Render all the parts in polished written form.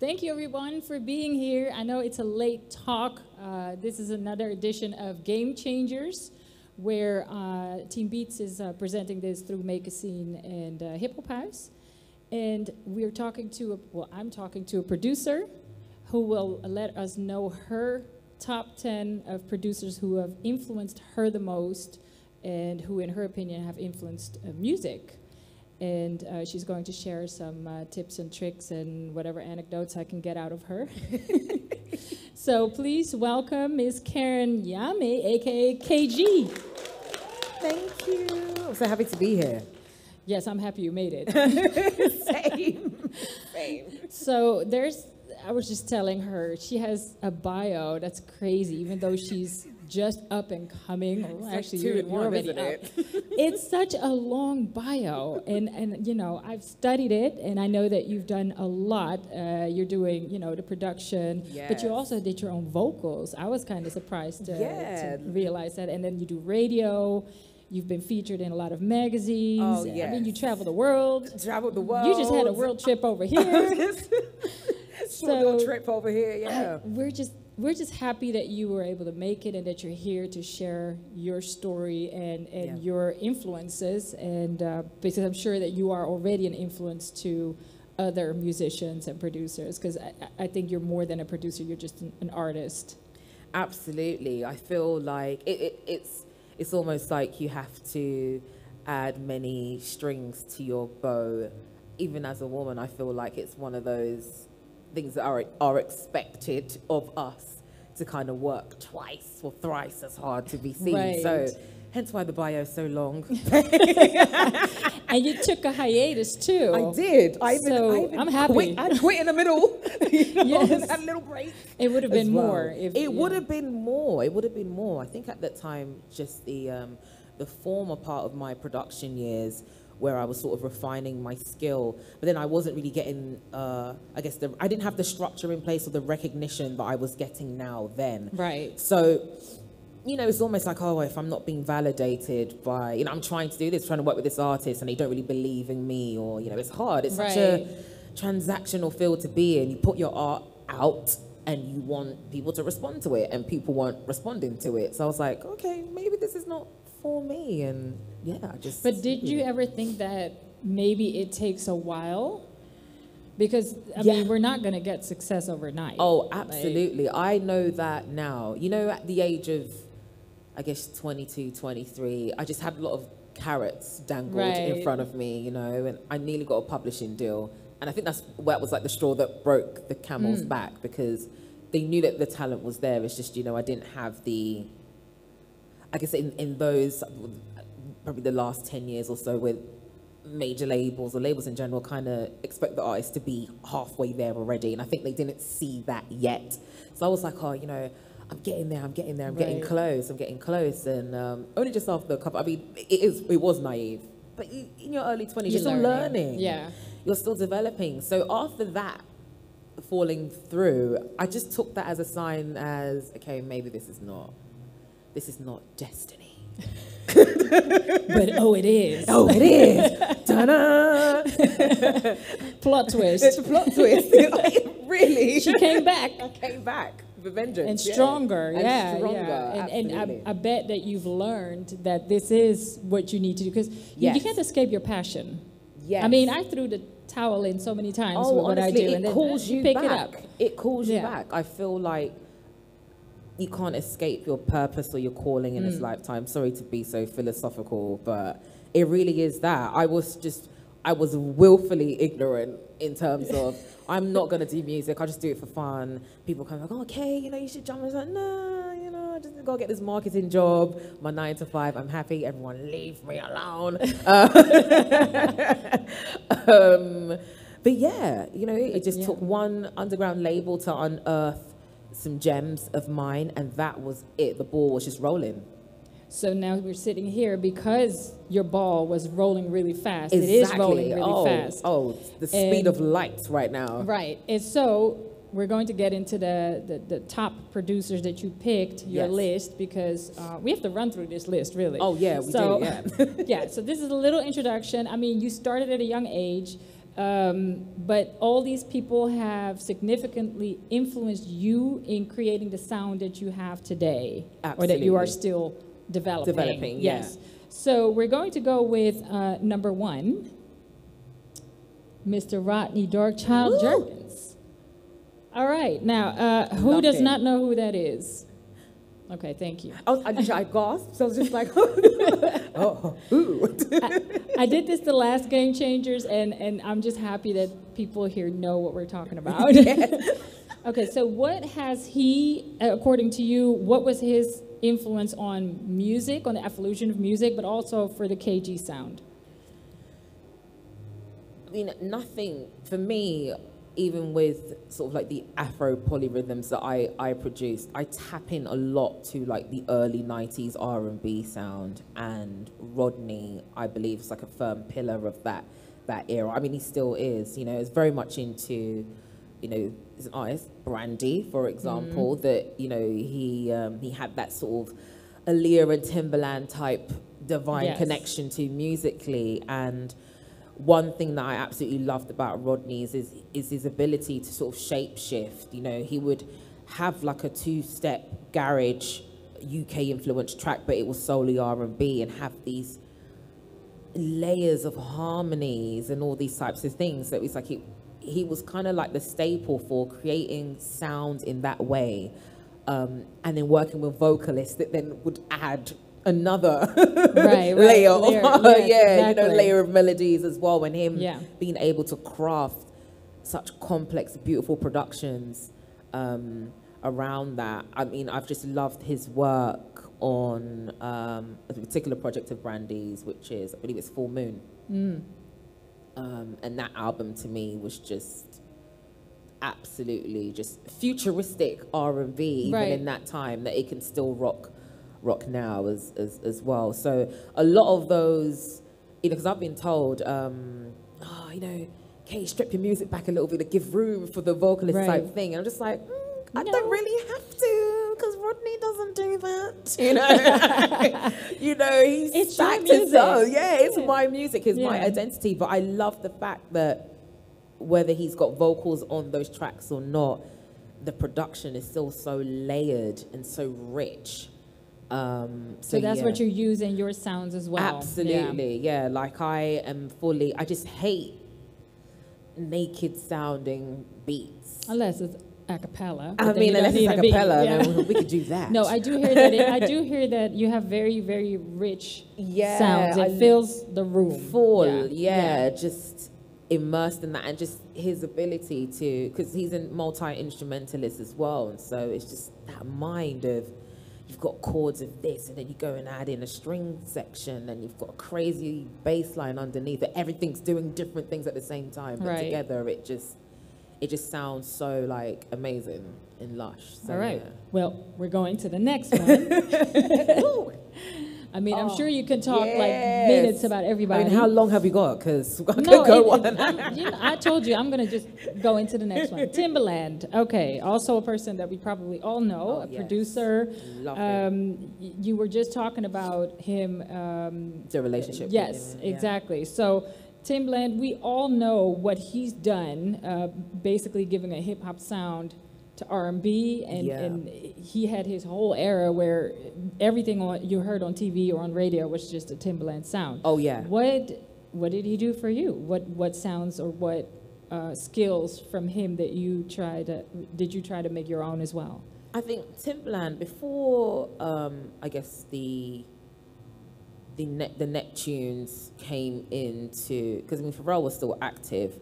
Thank you, everyone, for being here. I know it's a late talk. This is another edition of Game Changers, where Team Beats is presenting this through Make a Scene and Hip Hop House. And we're talking to, I'm talking to a producer who will let us know her top 10 of producers who have influenced her the most and who, in her opinion, have influenced music. And she's going to share some tips and tricks and whatever anecdotes I can get out of her. So please welcome Ms. Karen Nyame, aka KG. Thank you. I'm so happy to be here. Yes, I'm happy you made it. Same. So I was just telling her, she has a bio that's crazy, even though she's just up and coming. Well, actually, you're already up. It's such a long bio, and you know, I've studied it, and I know that you've done a lot. You're doing, you know, the production, but you also did your own vocals. I was kind of surprised to realize that. And then you do radio. You've been featured in a lot of magazines. Oh, yes. I mean, you travel the world. Traveled the world. You just had a world trip over here. So trip over here, yeah. We're just happy that you were able to make it and that you're here to share your story and your influences, and because I'm sure that you are already an influence to other musicians and producers, because I think you're more than a producer, you're just an artist. Absolutely. I feel like it's almost like you have to add many strings to your bow. Even as a woman, I feel like it's one of those things that are expected of us to kind of work twice or thrice as hard to be seen. Right. So hence why the bio is so long. And you took a hiatus too. I did. I'm happy. I quit in the middle. Yes. Had a little break. It would have been more. It would have been more. It would have been more. I think at that time, just the former part of my production years, where I was sort of refining my skill, but then I wasn't really getting, I guess, I didn't have the structure in place or the recognition that I was getting now then. Right. So, you know, it's almost like, oh, if I'm not being validated by, you know, I'm trying to do this, trying to work with this artist, and they don't really believe in me, or, you know, it's hard. It's such a transactional field to be in. You put your art out, and you want people to respond to it, and people weren't responding to it. So I was like, okay, maybe this is not for me, and yeah, I just. But did you ever think that maybe it takes a while? Because I mean, we're not going to get success overnight. Oh, absolutely. I know that now. You know, at the age of, I guess, 22, 23, I just had a lot of carrots dangled in front of me, you know, and I nearly got a publishing deal. And I think that was like the straw that broke the camel's back, because they knew that the talent was there. It's just, you know, I didn't have the, I guess in those, probably the last 10 years or so, with major labels or labels in general kind of expect the artist to be halfway there already. And I think they didn't see that yet. So I was like, oh, you know, I'm getting there, I'm getting getting close. And only just after a couple, I mean, it was naive. But in your early 20s, you're still learning. Yeah. You're still developing. So after that falling through, I just took that as a sign as, okay, maybe this is not destiny. But oh, it is. Oh, it is. Ta-da! Plot twist. It's a plot twist. Really? She came back. I came back with vengeance. And stronger. And stronger. And I bet that you've learned that this is what you need to do, because you can't escape your passion. Yes. I mean, I threw the towel in so many times with what I do, and then calls you pick back. it up. It calls you back. I feel like you can't escape your purpose or your calling in this lifetime. Sorry to be so philosophical, but it really is that. I was willfully ignorant in terms of, I'm not going to do music, I just do it for fun. People kind of like, oh, okay, you know, you should jump. I was like, no, you know, I just got to get this marketing job, my 9 to 5, I'm happy, everyone leave me alone. But yeah, you know, it just took one underground label to unearth some gems of mine, and that was it. The ball was just rolling. So now we're sitting here because your ball was rolling really fast. Exactly. It is rolling really fast. Oh, the speed of light right now. Right. And so we're going to get into the top producers that you picked, your list, because we have to run through this list, really. Oh, yeah, we do, yeah. Yeah, so this is a little introduction. I mean, you started at a young age. But all these people have significantly influenced you in creating the sound that you have today. Absolutely. Or that you are still developing. Developing, yes. So we're going to go with number 1, Mr. Rodney Darkchild Jerkins. All right. Now, who does not know who that is? Okay, thank you. I gasped, so I was just like, oh, ooh. I did this the last Game Changers, and I'm just happy that people here know what we're talking about. Okay, so what has he, according to you, what was his influence on music, on the evolution of music, but also for the KG sound? I mean, nothing, for me, even with sort of like the Afro polyrhythms that I produced, I tap in a lot to like the early 90s R&B sound, and Rodney, I believe, is like a firm pillar of that era. I mean, he still is, you know, it's very much into, you know, as an artist, Brandy, for example, that, you know, he had that sort of Aaliyah and Timbaland type divine connection to musically. And one thing that I absolutely loved about Rodney is his ability to sort of shape shift. You know, he would have like a 2-step garage UK influenced track, but it was solely R&B, and have these layers of harmonies and all these types of things. So it was like he was kind of like the staple for creating sound in that way, and then working with vocalists that then would add another layer of you know, layer of melodies as well, and him being able to craft such complex, beautiful productions around that. I mean, I've just loved his work on a particular project of Brandy's, which is, I believe it's Full Moon. And that album to me was just absolutely just futuristic R&B, even in that time, that it can still rock now as well. So a lot of those, you know, because I've been told, you know, Kay, strip your music back a little bit to give room for the vocalist type thing. And I'm just like, I don't really have to, because Rodney doesn't do that. You know, you know, he's stacked his own. Yeah, it's my music, it's my identity. But I love the fact that whether he's got vocals on those tracks or not, the production is still so layered and so rich. So that's what you use in your sounds as well. Absolutely, yeah. Like I just hate naked sounding beats. Unless it's a cappella. I mean, unless it's a cappella, then we could do that. No, I do hear that. I do hear that you have very, very rich sounds. It fills the room. Full, just immersed in that, and just his ability to, because he's a multi-instrumentalist as well, and so it's just that mind of, you've got chords of this, and then you go and add in a string section, and you've got a crazy bass line underneath it. Everything's doing different things at the same time, but together it just sounds so like amazing and lush. So, all right. Well, we're going to the next one. I mean, I'm sure you can talk like minutes about everybody. I mean, how long have you got? Because I could go on. You know, I told you I'm going to just go into the next one. Timbaland. Okay, also a person that we probably all know, a producer. Love him. You were just talking about him. The relationship. Yes, with him, exactly. So Timbaland, we all know what he's done, basically giving a hip hop sound to R&B, and he had his whole era where everything you heard on TV or on radio was just a Timbaland sound. Oh yeah. What did he do for you? What sounds or what skills from him that you did you try to make your own as well? I think Timbaland, before I guess the Neptunes came into, because I mean Pharrell was still active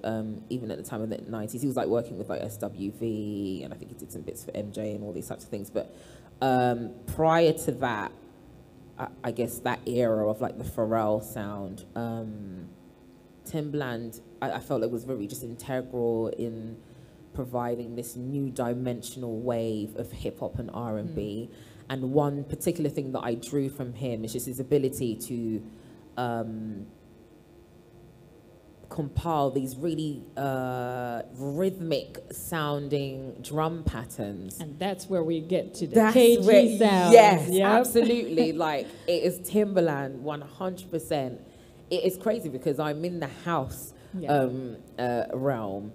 even at the time of the 90s. He was like working with like SWV, and I think he did some bits for MJ and all these types of things. But prior to that, I guess that era of like the Pharrell sound, Timbaland, I felt it was very just integral in providing this new dimensional wave of hip hop and R&B. And one particular thing that I drew from him is just his ability to compile these really rhythmic sounding drum patterns. And that's where we get to the KG sound. Yes, absolutely. Like, it is Timbaland, 100%. It is crazy because I'm in the house realm,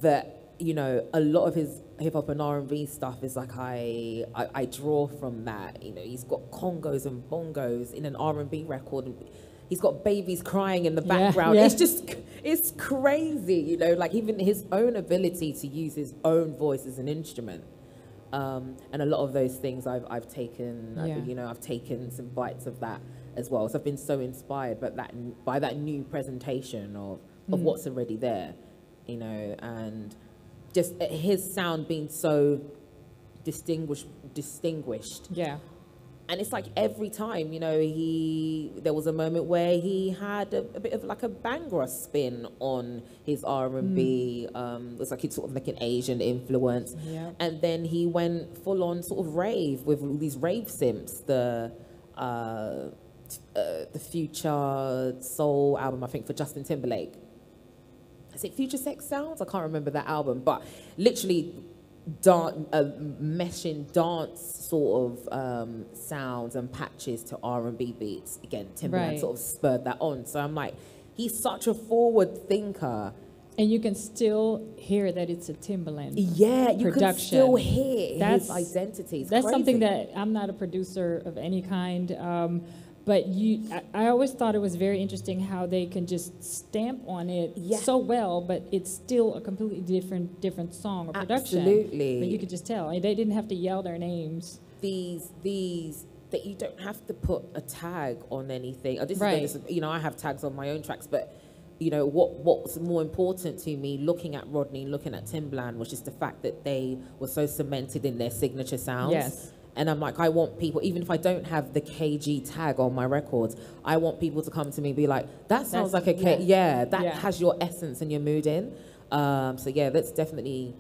that, you know, a lot of his hip hop and R&B stuff is like I draw from that. You know, he's got congos and bongos in an R&B record, and he's got babies crying in the background. Yeah. It's crazy, you know, like even his own ability to use his own voice as an instrument. And a lot of those things I've taken, you know, I've taken some bites of that as well. So I've been so inspired by that new presentation of what's already there, you know, and just his sound being so distinguished. Yeah. And it's like every time, you know, there was a moment where he had a bit of like a Bhangra spin on his R&B. It was like it's sort of like an Asian influence. Yeah. And then he went full on sort of rave with all these rave simps. The Future Soul album, I think, for Justin Timberlake. Is it Future Sex Sounds? I can't remember that album, but literally meshing dance sort of sounds and patches to R&B beats. Again, Timberland sort of spurred that on. So I'm like, he's such a forward thinker. And you can still hear that it's a Timberland you production. Can still hear his identity. It's that's crazy. something that I'm not a producer of any kind. But I always thought it was very interesting how they can just stamp on it so well, but it's still a completely different song or production. Absolutely. But you could just tell. They didn't have to yell their names. These that you don't have to put a tag on anything. You know, I have tags on my own tracks, but you know what was more important to me looking at Rodney, looking at Timbaland, was just the fact that they were so cemented in their signature sounds. Yes. And I'm like, I want people, even if I don't have the KG tag on my records, I want people to come to me and be like, that sounds like a K. Yeah, that has your essence and your mood in. So yeah, that's definitely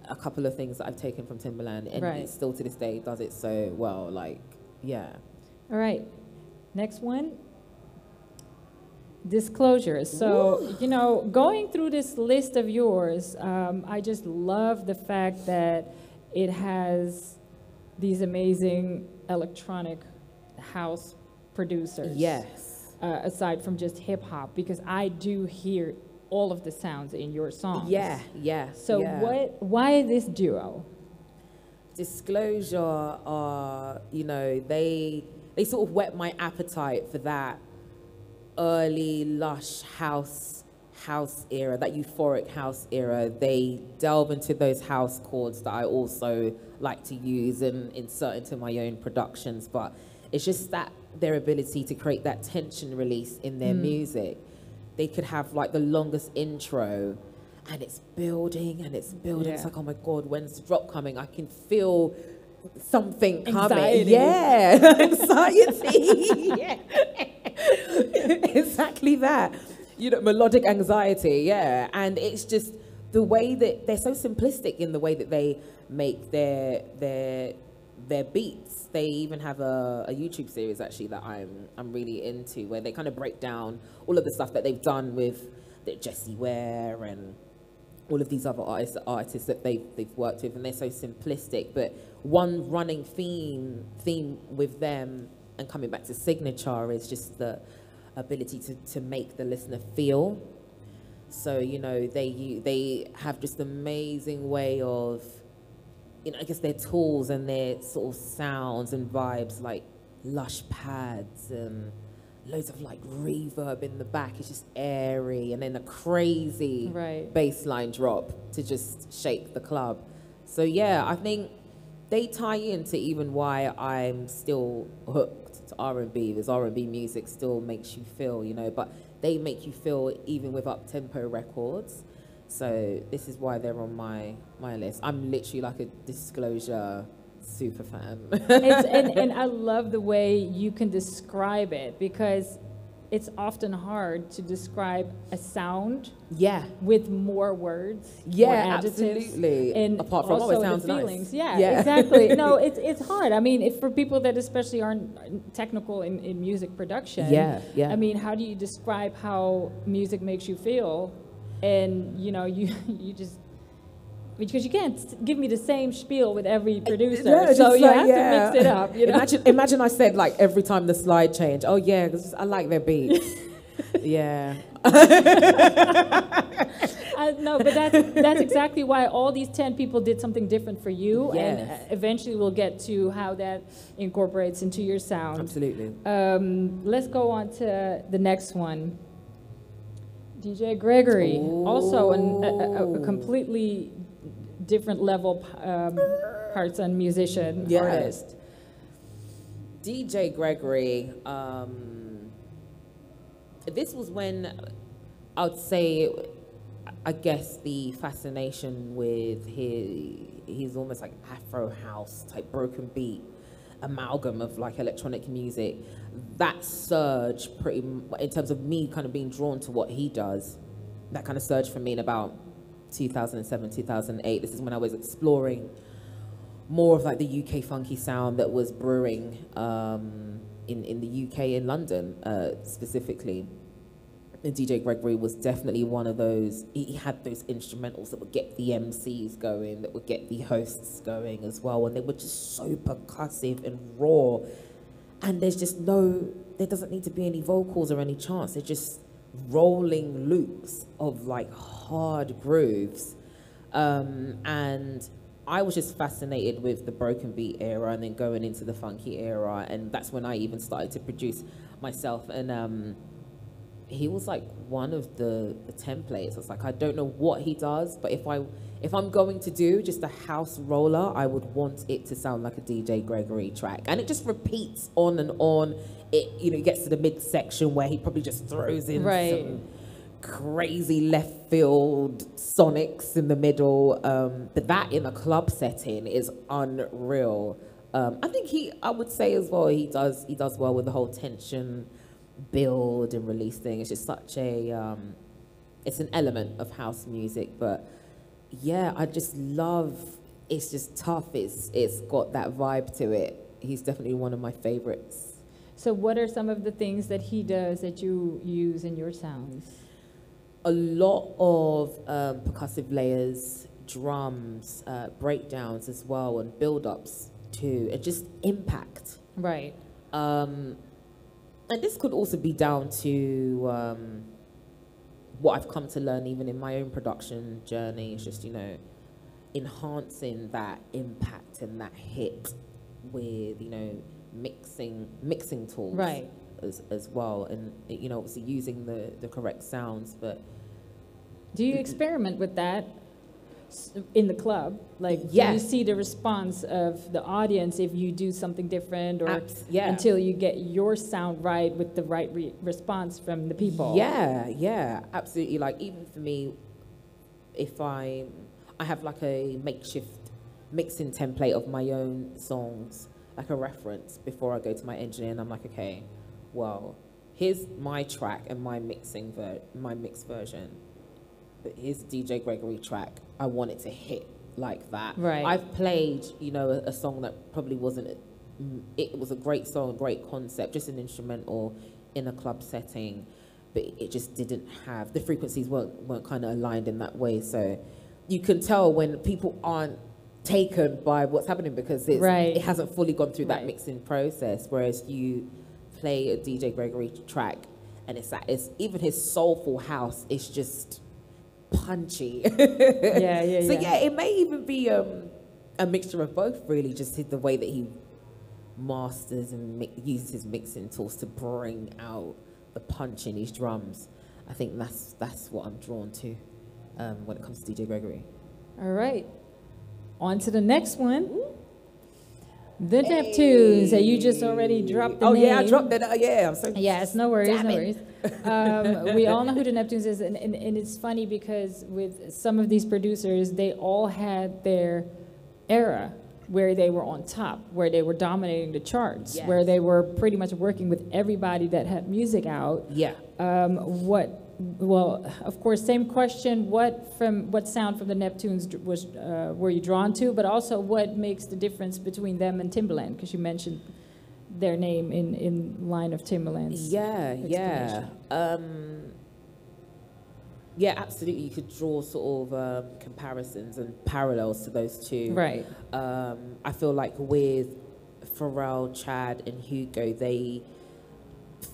a couple of things that I've taken from Timbaland, and it still to this day does it so well. Like, yeah. All right, next one. Disclosures. So, you know, going through this list of yours, I just love the fact that it has these amazing electronic house producers. Yes. Aside from just hip hop, because I do hear all of the sounds in your songs. Yeah. So why this duo? Disclosure are, you know, they sort of whet my appetite for that early lush house era, that euphoric house era. They delve into those house chords that I also like to use and insert into my own productions, but it's just that their ability to create that tension release in their music. They could have like the longest intro and it's building and it's building. It's like, oh my God, when's the drop coming? I can feel something coming. Yeah, anxiety. Yeah. Exactly that. You know, melodic anxiety, yeah. And it's just the way that they're so simplistic in the way that they make their beats. They even have a YouTube series actually that I'm really into, where they kind of break down all of the stuff that they've done with Jessie Ware and all of these other artists that they've worked with, and they're so simplistic. But one running theme with them, and coming back to signature, is just the ability to make the listener feel. So, you know, they have just amazing way of, you know, I guess their tools and their sort of sounds and vibes, like lush pads and loads of like reverb in the back. It's just airy, and then a crazy bass line drop to just shake the club. So yeah, I think they tie into even why I'm still hooked to R&B, because R&B music still makes you feel, you know, but they make you feel even with up-tempo records. So this is why they're on my list. I'm literally like a Disclosure super fan. and I love the way you can describe it, because it's often hard to describe a sound with more words, more adjectives, absolutely. And apart from also it sounds the feelings. Nice. Yeah, exactly. No, it's hard. I mean, for people that especially aren't technical in music production, I mean, how do you describe how music makes you feel? And you know, you just, because you can't give me the same spiel with every producer, so you have to mix it up. You know? Imagine I said like every time the slide change, oh yeah, 'cause I like their beats. Yeah. No, but that's exactly why all these 10 people did something different for you, Yes. and eventually we'll get to how that incorporates into your sound. Absolutely. Let's go on to the next one. DJ Gregory, also a completely different level parts and musician, artist. DJ Gregory, this was when I would say, I guess the fascination with his almost like Afro house type broken beat amalgam of like electronic music, that surge in terms of me kind of being drawn to what he does, that kind of surged for me in about 2007, 2008. This is when I was exploring more of like the UK funky sound that was brewing in the UK, in London specifically. And DJ Gregory was definitely one of those. He had those instrumentals that would get the MCs going, that would get the hosts going as well, and they were just so percussive and raw. And there doesn't need to be any vocals or any chants. They're just rolling loops of like hard grooves. And I was just fascinated with the broken beat era and then going into the funky era. And that's when I even started to produce myself. And he was like one of the templates. It's like, I don't know what he does, but if I'm going to do just a house roller, I would want it to sound like a DJ Gregory track. And it just repeats on and on. It gets to the midsection where he probably just throws in some crazy left field sonics in the middle. But that in a club setting is unreal. I think I would say as well, he does well with the whole tension build and release thing. It's just such it's an element of house music, but yeah, I just love, it's just tough, it's got that vibe to it. He's definitely one of my favorites. So what are some of the things that he does that you use in your sounds? A lot of percussive layers, drums, breakdowns as well, and build-ups too, and just impact. Right. And this could also be down to what I've come to learn even in my own production journey. It's just, enhancing that impact and that hit with, mixing tools. Right. As well. And, obviously using the correct sounds. But do you experiment with that in the club? Like, yes. Do you see the response of the audience if you do something different, or until you get your sound right with the right response from the people? Yeah, absolutely. Like, even for me, if I have like a makeshift mixing template of my own songs, like a reference before I go to my engineer, and I'm like, okay, well, here's my track and my mixed version. But here's the DJ Gregory track. I want it to hit like that. Right. I've played, a song that probably wasn't, it was a great song, a great concept, just an instrumental in a club setting, but it just didn't have, the frequencies weren't kind of aligned in that way. So you can tell when people aren't taken by what's happening because it hasn't fully gone through that mixing process. Whereas you play a DJ Gregory track and it's even his soulful house, it's just punchy. So it may even be a mixture of both, really, just the way that he masters and uses his mixing tools to bring out the punch in his drums. I think that's what I'm drawn to when it comes to DJ Gregory. All right, on to the next one. The Neptunes, that you just already dropped the name. Yeah, I dropped that. I'm so. Yes, no worries. We all know who the Neptunes is, and it's funny because with some of these producers, they all had their era where they were on top, where they were dominating the charts, where they were pretty much working with everybody that had music out. Yeah. Well, of course, same question. What sound from the Neptunes were you drawn to? But also, what makes the difference between them and Timbaland? Because you mentioned their name in line of Timbaland's. Yeah, absolutely. You could draw sort of comparisons and parallels to those two. Right. I feel like with Pharrell, Chad, and Hugo,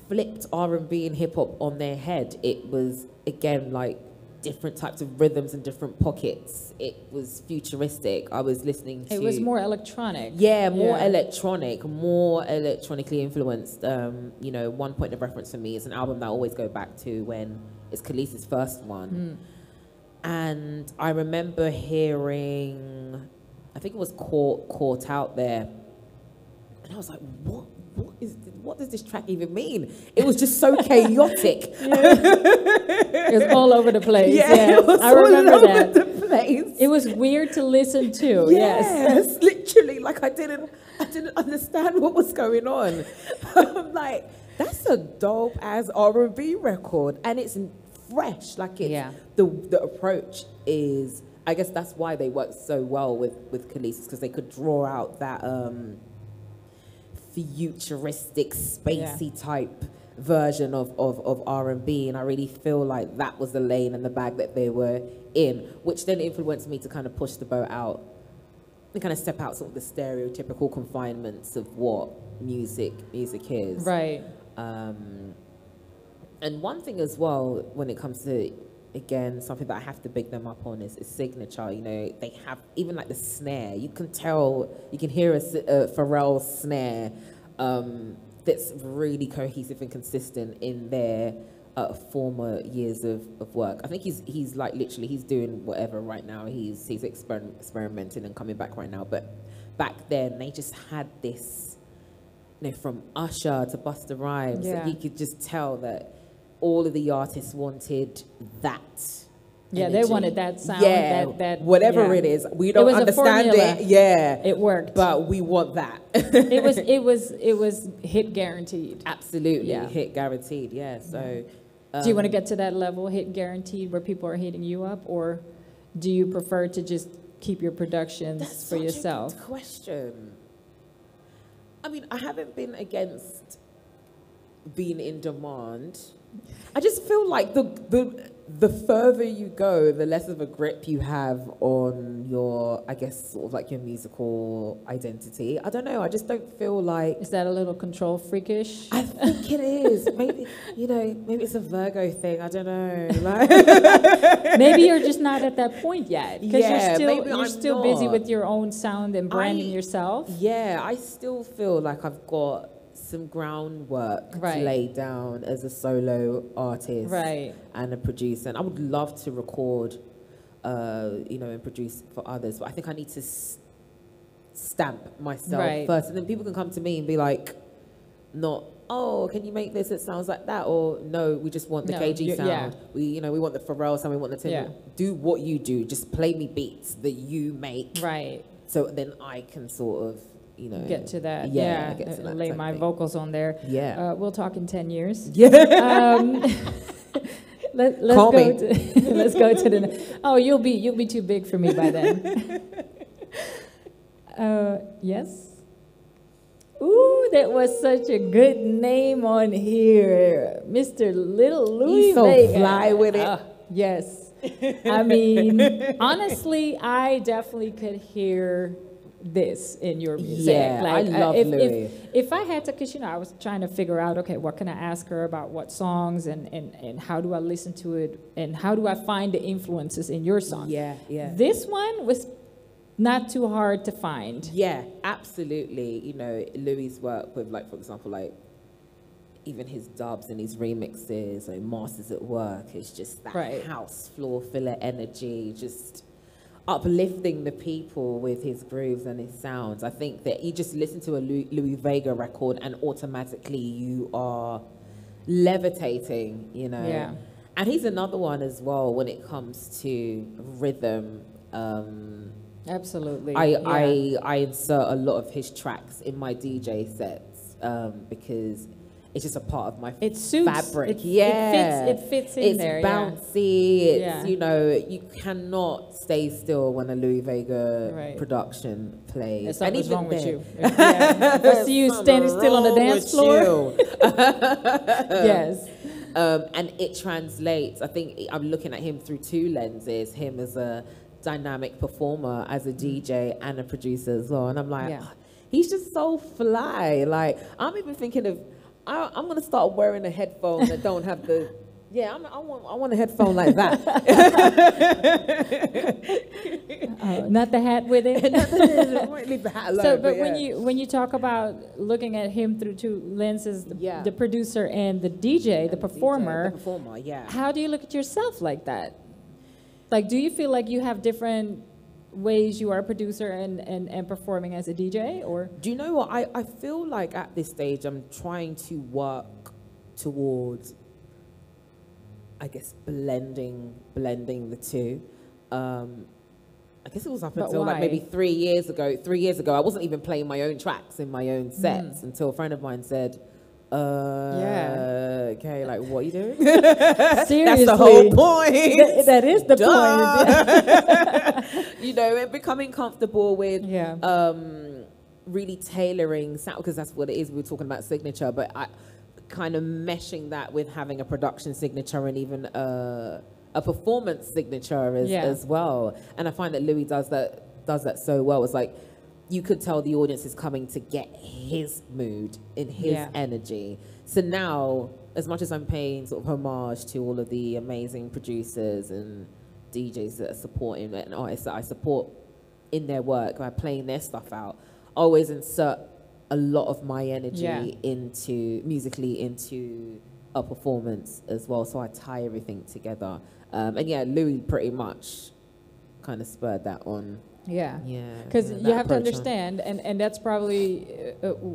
flipped R&B and hip hop on their head. It was, again, like different types of rhythms and different pockets. It was futuristic. I was listening to... It was more electronic. Yeah, more electronic, more electronically influenced. You know, one point of reference for me is an album that I always go back to when it's Khaleesi's first one. And I remember hearing, I think it was Caught Out there. And I was like, what does this track even mean? It was just so chaotic. It was all over the place. Yeah, yes. I remember that. The place. It was weird to listen to. Yes, literally, like I didn't understand what was going on. I'm like, that's a dope ass R&B record, and it's fresh. Like it's the approach is. I guess that's why they worked so well with Khaleesi's, because they could draw out that futuristic, spacey type version of R&B, and I really feel like that was the lane and the bag that they were in, which then influenced me to kind of push the boat out and kind of step out sort of the stereotypical confinements of what music is. Right. And one thing as well, when it comes to, again, something that I have to big them up on is signature. You know, they have even like the snare. You can tell, you can hear a Pharrell snare that's really cohesive and consistent in their former years of work. I think he's like literally he's doing whatever right now. He's experimenting and coming back right now. But back then they just had this, you know, from Usher to Busta Rhymes, and he could just tell that all of the artists wanted that. Yeah, energy. They wanted that sound. Yeah, that whatever it is, we don't understand it. Yeah, it worked, but we want that. it was hit guaranteed. Absolutely, hit guaranteed. Yeah. So, do you want to get to that level, hit guaranteed, where people are hitting you up, or do you prefer to just keep your productions for yourself? That's such a good question. I mean, I haven't been against being in demand. I just feel like the further you go, the less of a grip you have on your, I guess, sort of like your musical identity. I don't know. I just don't feel like... Is that a little control freakish? I think it is. Maybe, you know, maybe it's a Virgo thing. I don't know. Like maybe you're just not at that point yet. Because you're still busy not. with your own sound and branding yourself. Yeah, I still feel like I've got some groundwork to lay down as a solo artist and a producer, and I would love to record you know, and produce for others, but I think I need to stamp myself first, and then people can come to me and be like, not, oh, can you make this, it sounds like that, or no, we just want the KG sound, we, you know, we want the Pharrell sound, we want the Tim. Do what you do, just play me beats that you make, so then I can sort of, you know, get to that, get to that lay my vocals on there. We'll talk in 10 years. Let's go to the. Oh, you'll be too big for me by then. Yes. Ooh, that was such a good name on here, Mr. Little Louis. He's so Vega. fly with it. Yes. I mean, honestly, I definitely could hear this in your music. Yeah, like, I love Louis. If I had to, because, you know, I was trying to figure out, okay, what can I ask her about, what songs, and how do I listen to it, and how do I find the influences in your song? This one was not too hard to find. Yeah, absolutely. You know, Louis' work with, like, for example, like, even his dubs and his remixes, like Masters at Work, is just that house floor filler energy, just uplifting the people with his grooves and his sounds. I think that you just listen to a Louis Vega record and automatically you are levitating, you know. And he's another one as well when it comes to rhythm. Absolutely. I insert a lot of his tracks in my DJ sets because it's just a part of my fabric. It fits in there. It's bouncy. It's, you know, you cannot stay still when a Louis Vega production plays. There's something wrong with you. If I see you standing still on the dance floor. Yes. And it translates. I think I'm looking at him through two lenses, him as a dynamic performer, as a DJ and a producer as well. And I'm like, he's just so fly. Like, I'm even thinking of I'm gonna start wearing a headphone that don't have the. Yeah, I want a headphone like that. Not the hat with it. I might leave the hat alone. So, but yeah. when you talk about looking at him through two lenses, the producer and the DJ, the performer, yeah. How do you look at yourself like that? Like, do you feel like you have different ways you are a producer and performing as a DJ, or? Do you know what? I feel like at this stage I'm trying to work towards, I guess, blending the two. I guess it was up until like maybe 3 years ago. 3 years ago, I wasn't even playing my own tracks in my own sets until a friend of mine said, okay, like, what are you doing? Seriously. That's the whole point. That is the point. You know, and becoming comfortable with really tailoring sound, because that's what it is. We were talking about signature, but I kind of meshing that with having a production signature and even a performance signature as well. And I find that Louis does that so well. It's like, you could tell the audience is coming to get his mood in his energy. So now, as much as I'm paying sort of homage to all of the amazing producers and DJs that are supporting and artists that I support in their work by playing their stuff out, I always insert a lot of my energy musically into a performance as well. So I tie everything together. And yeah, Louis pretty much kind of spurred that on. Yeah, because you have to understand, and that's probably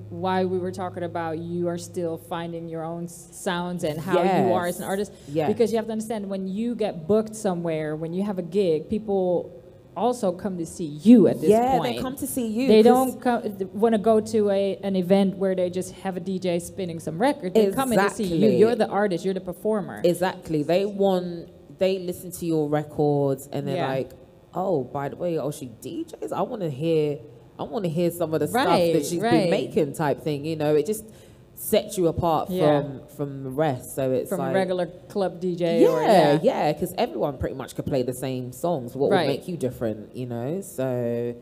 why we were talking about you are still finding your own sounds and how you are as an artist. Because you have to understand, when you get booked somewhere, when you have a gig, people also come to see you at this point. They come to see you. They don't want to go to an event where they just have a DJ spinning some record. They come in to see you. You're the artist. You're the performer. Exactly. They listen to your records and they're like, oh, by the way, she DJs. I want to hear some of the stuff that she's been making, type thing. You know, it just sets you apart from the rest. So it's from like a regular club DJ. Because everyone pretty much could play the same songs. What would make you different? You know, so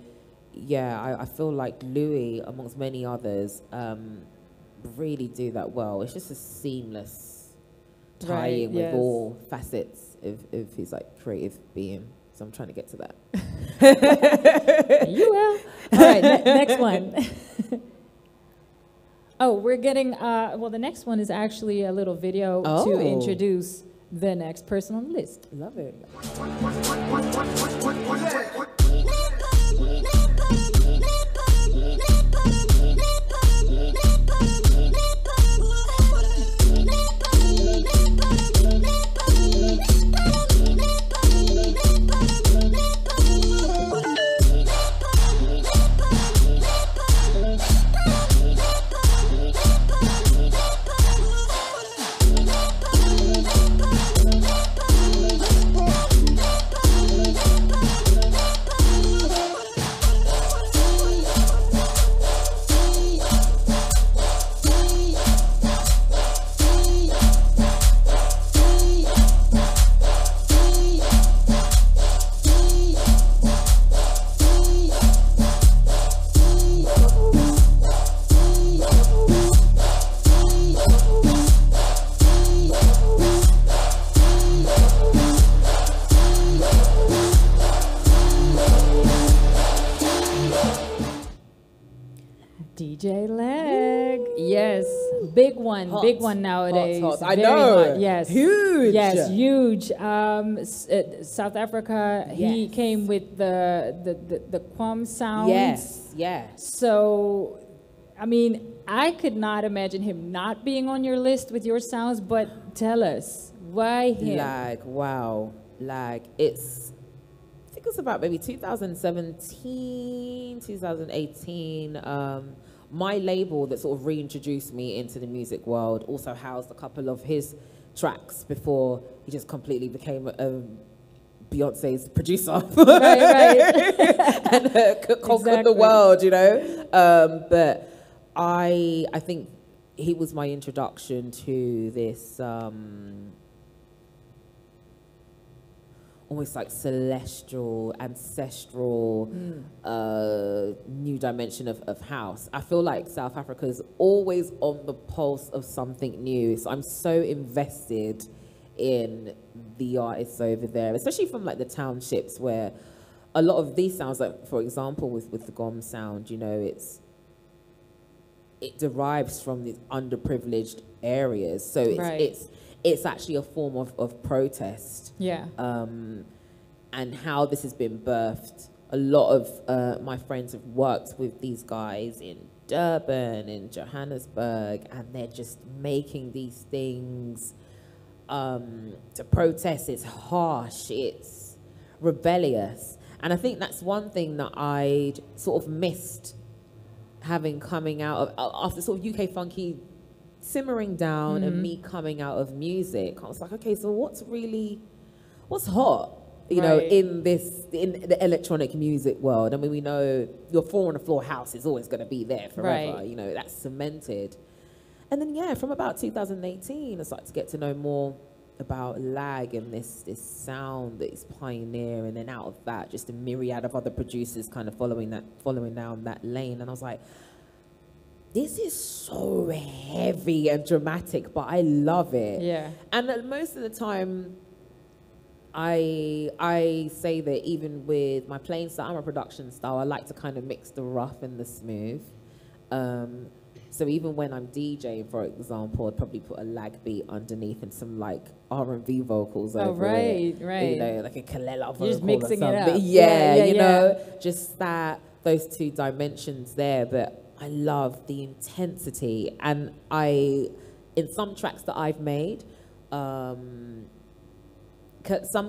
I feel like Louis, amongst many others, really do that well. It's just a seamless tie-in with all facets of his like creative being. So I'm trying to get to that. You will. All right, next one. We're getting, the next one is actually a little video to introduce the next person on the list. Love it. DJ Leg, yes, big one nowadays. Hot. I know. Hot. Yes, huge. Yes, huge. South Africa. He came with the Quam sound. Yes. So, I mean, I could not imagine him not being on your list with your sounds. But tell us, why him? It's. I think it was about maybe 2017, 2018. My label that sort of reintroduced me into the music world also housed a couple of his tracks before he just completely became Beyonce's producer. Right. And conquered the world, you know. But I think he was my introduction to this almost like celestial, ancestral, new dimension of house. I feel like South Africa is always on the pulse of something new. So I'm so invested in the artists over there, especially from like the townships where a lot of these sounds, like for example with the Gom sound, you know, it derives from these underprivileged areas. So it's actually a form of protest. Yeah. And how this has been birthed. A lot of my friends have worked with these guys in Durban, in Johannesburg, and they're just making these things to protest. It's harsh, it's rebellious. And I think that's one thing that I'd sort of missed having coming out of, after sort of UK funky simmering down and me coming out of music. I was like, okay, so what's hot? You know, in the electronic music world. I mean, we know your 4 on the floor house is always going to be there forever. You know, that's cemented. And then, yeah, from about 2018, I started to get to know more about lag and this sound that is pioneer. And then out of that, just a myriad of other producers kind of following down that lane. And I was like, this is so heavy and dramatic, but I love it. Yeah. And most of the time, I say that even with my plain style, I'm a production style, I like to kind of mix the rough and the smooth. So even when I'm DJing, for example, I'd probably put a lag beat underneath and some like R&B vocals over it. Right. You know, like a Kalela vocal. You're just mixing it up. Yeah, you know, just those two dimensions there. But I love the intensity. And in some tracks that I've made, some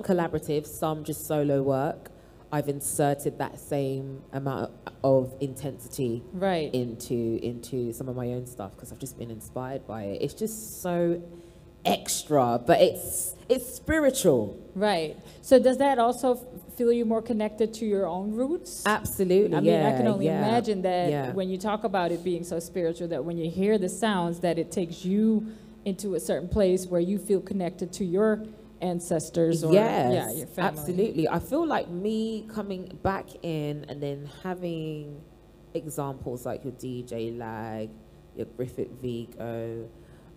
collaborative, some just solo work, I've inserted that same amount of intensity into some of my own stuff because I've just been inspired by it. It's just so extra, but it's spiritual. Right. So does that also feel you more connected to your own roots? Absolutely. I mean, I can only imagine that when you talk about it being so spiritual, that when you hear the sounds, that it takes you into a certain place where you feel connected to your ancestors or your family. Absolutely. I feel like me coming back in and then having examples like your DJ Lag, your Griffith Vigo,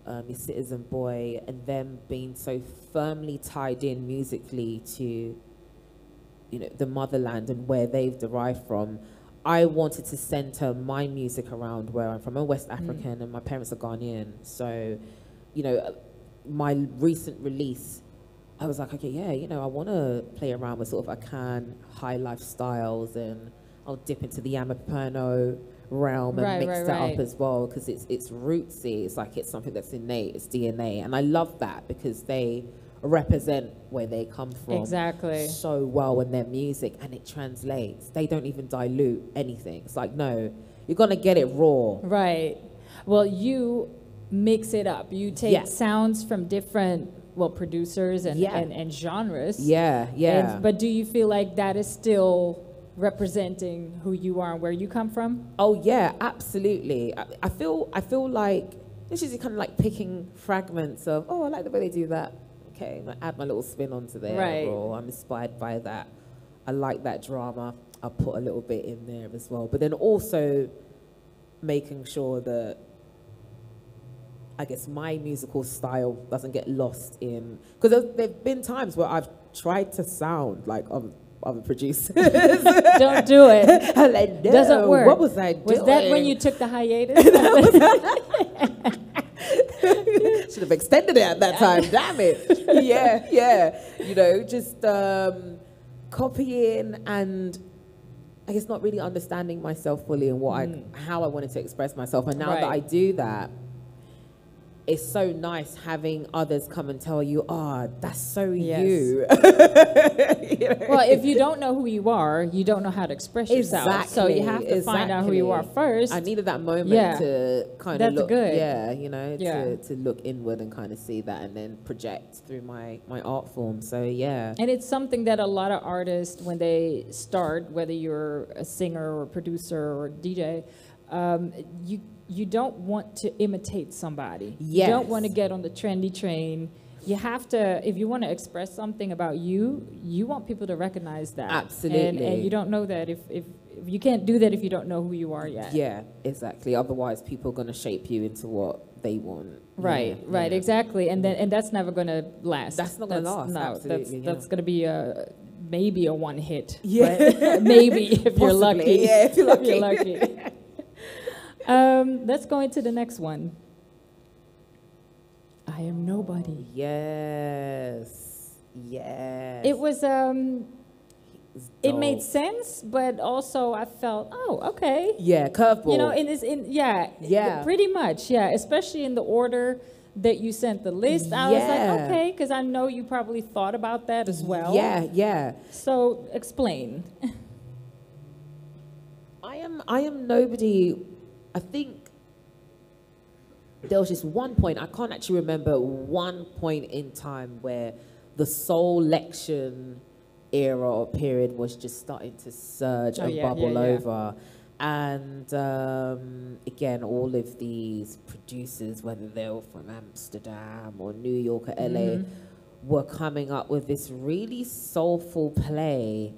your Citizen Boy, and them being so firmly tied in musically to, you know, the motherland and where they've derived from. I wanted to center my music around where I'm from. I'm West African and my parents are Ghanaian. So, you know, my recent release, I was like, okay, yeah, you know, I want to play around with sort of Akan high lifestyles, and I'll dip into the Amapiano realm and mix that up as well, because it's rootsy. It's like it's something that's innate, it's DNA, and I love that because they represent where they come from so well in their music, and it translates. They don't even dilute anything. It's like, no, you're gonna get it raw. Right. Well, you mix it up. You take sounds from different producers and genres. But do you feel like that is still representing who you are and where you come from? Oh yeah, absolutely. I feel like this is kind of like picking fragments of, oh, I like the way they do that. Okay, I'm gonna add my little spin onto there. Or I'm inspired by that. I like that drama. I'll put a little bit in there as well. But then also making sure that, I guess, my musical style doesn't get lost in, because there've been times where I've tried to sound like other producers. Don't do it. I'm like, no, doesn't work. What was I doing? Was that when you took the hiatus? Should have extended it at that time. Damn it. Yeah. You know, just copying and I guess not really understanding myself fully and how I wanted to express myself. And now that I do that, it's so nice having others come and tell you, that's so you. You know? Well, if you don't know who you are, you don't know how to express yourself. So you have to find out who you are first. I needed that moment to kind of look, to look inward and kind of see that and then project through my art form. So yeah. And it's something that a lot of artists, when they start, whether you're a singer or a producer or a DJ, you don't want to imitate somebody. You don't want to get on the trendy train you have to, if you want to express something about you, you want people to recognize that. Absolutely. And you don't know that if you can't do that if you don't know who you are yet. Yeah, exactly. Otherwise, people are going to shape you into what they want. Right, Yeah, right, yeah. exactly. And that's never going to last. That's not going to last. No, Absolutely, that's going to be maybe a one hit. Yeah. But maybe if you're lucky. Yeah, if you're lucky. If you're lucky. Let's go into the next one. I am nobody. Yes. Yes. It was It's it made dope. sense, but also I felt, oh, okay. Yeah, curveball. You know, Yeah. pretty much, yeah. Especially in the order that you sent the list. I was Yeah. like, okay, because I know you probably thought about that as well. Yeah, yeah. So explain. I am nobody. I think there was just one point, I can't actually remember one point in time where the soul lection era or period was just starting to surge and bubble over. And again, all of these producers, whether they were from Amsterdam or New York or LA, were coming up with this really soulful play.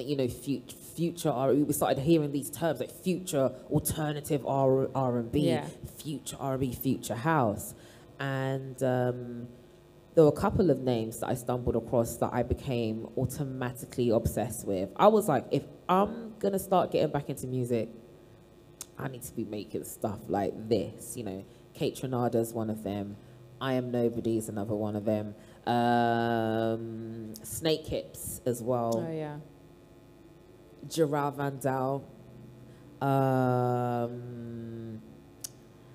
You know, future R&B. We started hearing these terms like future alternative R&B, future R&B, future house. And there were a couple of names that I stumbled across that I became automatically obsessed with. I was like, if I'm going to start getting back into music, I need to be making stuff like this. You know, Kate Trinada's one of them. I Am Nobody is another one of them. Snake Hips as well. Oh, yeah. Gerard Van Dal.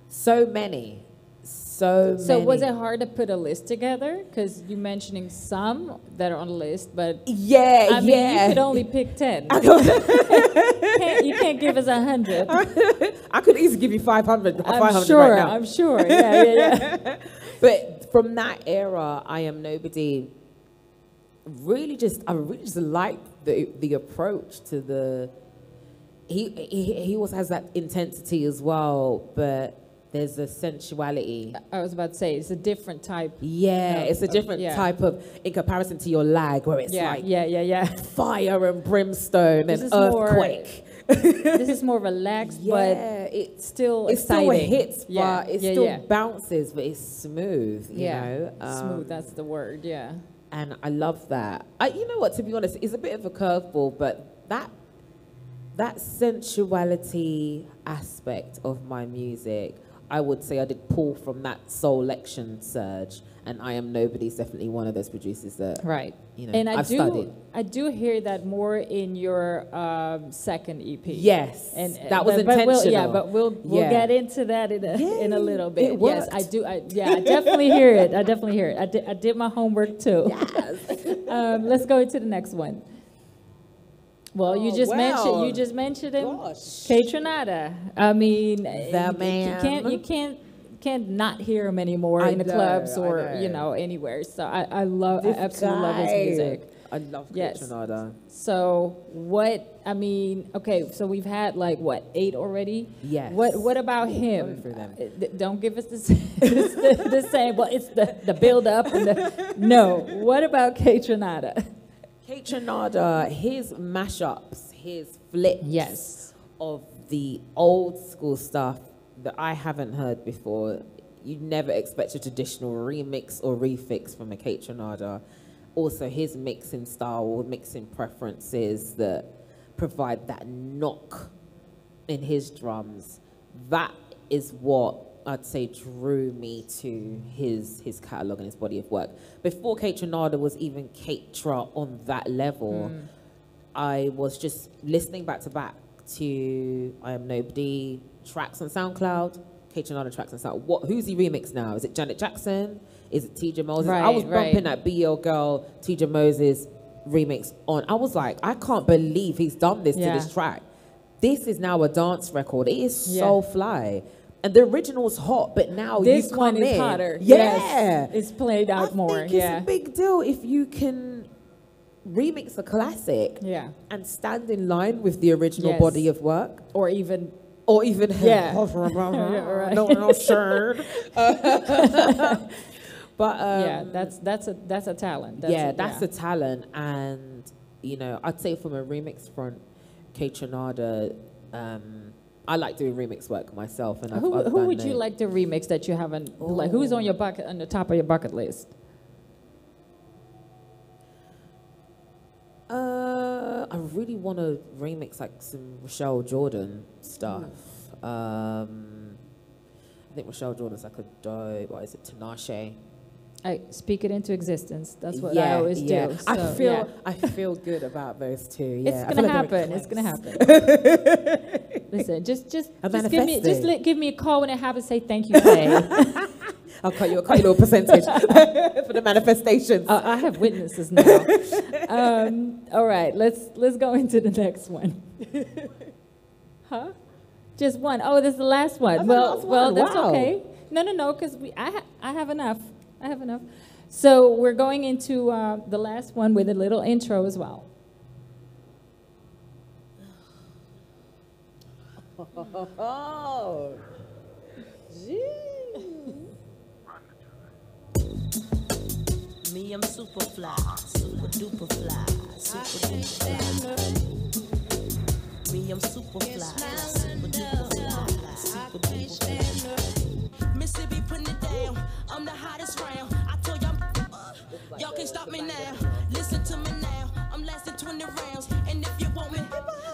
So many. So was it hard to put a list together? Because you're mentioning some that are on the list, but yeah, you could only pick 10. You can't give us 100. I could easily give you 500 I'm sure, right now. I'm sure. Yeah. But from that era, I Am Nobody, I really just liked the approach to the. He also has that intensity as well, but there's a sensuality. I was about to say it's a different type. Yeah, it's a different type of, in comparison to your lag, where it's fire and brimstone and earthquake. This is more relaxed, but it's still exciting. It still hits, but it still bounces, but it's smooth. You know, smooth. That's the word. Yeah. And I love that. You know what? To be honest, it's a bit of a curveball, but that sensuality aspect of my music, I would say I did pull from that soul lection surge, and I Am Nobody is definitely one of those producers that you know, and I've studied. I do hear that more in your second EP. Yes, and that was intentional. But we'll get into that in a little bit. Yes, I do. I definitely hear it. I definitely hear it. I did my homework too. Yes. Let's go into the next one. Well, you just mentioned him. Gosh. Kate Trinada. I mean, the man. You can't not hear him anymore in the clubs or anywhere. So I absolutely love his music. I love Kate Trinada. So so we've had 8 already? Yes. What about him? Through them. Don't give us the same. Well, it's the build up and no. What about Kate Trinada? Kate Trinada, his mashups, his flips of the old school stuff that I haven't heard before. You'd never expect a traditional remix or refix from a Kate Trinada. Also, his mixing style or mixing preferences that provide that knock in his drums. That is what I'd say drew me to his catalogue and his body of work. Before Kate Trinada was even Kate Tra on that level, I was just listening back to back to I Am Nobody tracks on SoundCloud, Kate Trinada tracks on SoundCloud. Who's he remixed now? Is it Janet Jackson? Is it TJ Moses? I was bumping that BL Girl, TJ Moses remix on. I was like, I can't believe he's done this to this track. This is now a dance record. It is so fly. And the original's hot, but now this you one come is in. Hotter. Yeah. Yes, it's played out more. I think it's a big deal if you can remix a classic and stand in line with the original body of work. Or even no, sure. But yeah, that's a talent. That's a talent, and you know, I'd say from a remix front, Kaytranada, I like doing remix work myself, and who would you like to remix that you haven't like? Who's on the top of your bucket list? I really want to remix like some Rochelle Jordan stuff. I think Rochelle Jordan's like a dope. What is it? Tinashe. I speak it into existence. That's what I always do. So, I feel good about those two. Yeah, it's gonna happen. It's gonna happen. Listen, just give me a call when it happens. Say thank you, Faye. I'll cut you a little percentage for the manifestations. I have witnesses now. All right, let's go into the next one. Huh? Just one. Oh, this is the last one. Well, that's okay. No, because I have enough. I have enough. So we're going into the last one with a little intro as well. Oh, Me, I'm super fly, super duper fly, super duper fly. Me, I'm super fly, super duper fly, super duper fly. Mississippi putting it down, I'm the hottest round. I told y'all can't stop me now. Listen to me now, I'm lasting 20 rounds. And if you want me,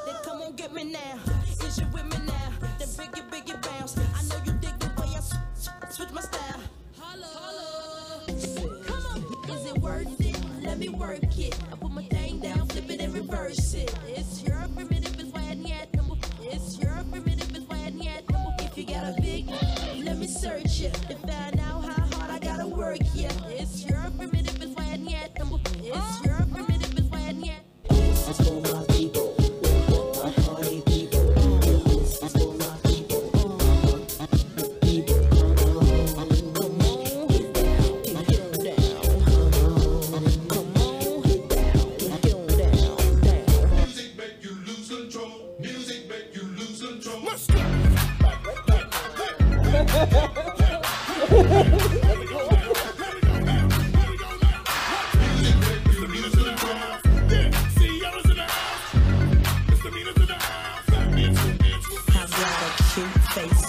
then come on get me now. Is you with me now? Then biggie bounce. I know you dig the way I switch my style. Holla. Come on, is it worth it? Let me work it. I put my thing down, flip it and reverse it. It's your primitive, it's why I need. It's your primitive, it's why I need. If you got a big, let me search it to find out how hard I gotta work. Yeah, it's your primitive, it's why I need. It's your primitive, it's why I need. It's for my people, my party people. It's for my people, people. Come on, get down, get down. Come on, get down, down. Music make you lose control. Music make you lose control. Let's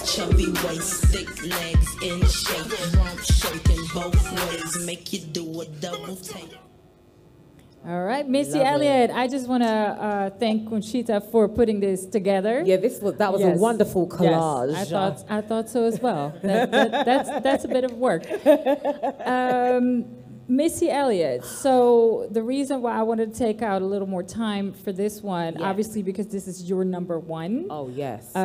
Chubby waist, thick legs in shape, rump shaking both ways, make you do a double take. All right, Missy Elliott, I just want to thank Conchita for putting this together. Yeah, that was a wonderful collage. Yes, I thought so as well. That's a bit of work. Missy Elliott, so the reason why I wanted to take out a little more time for this one, obviously because this is your number one. Oh, yes.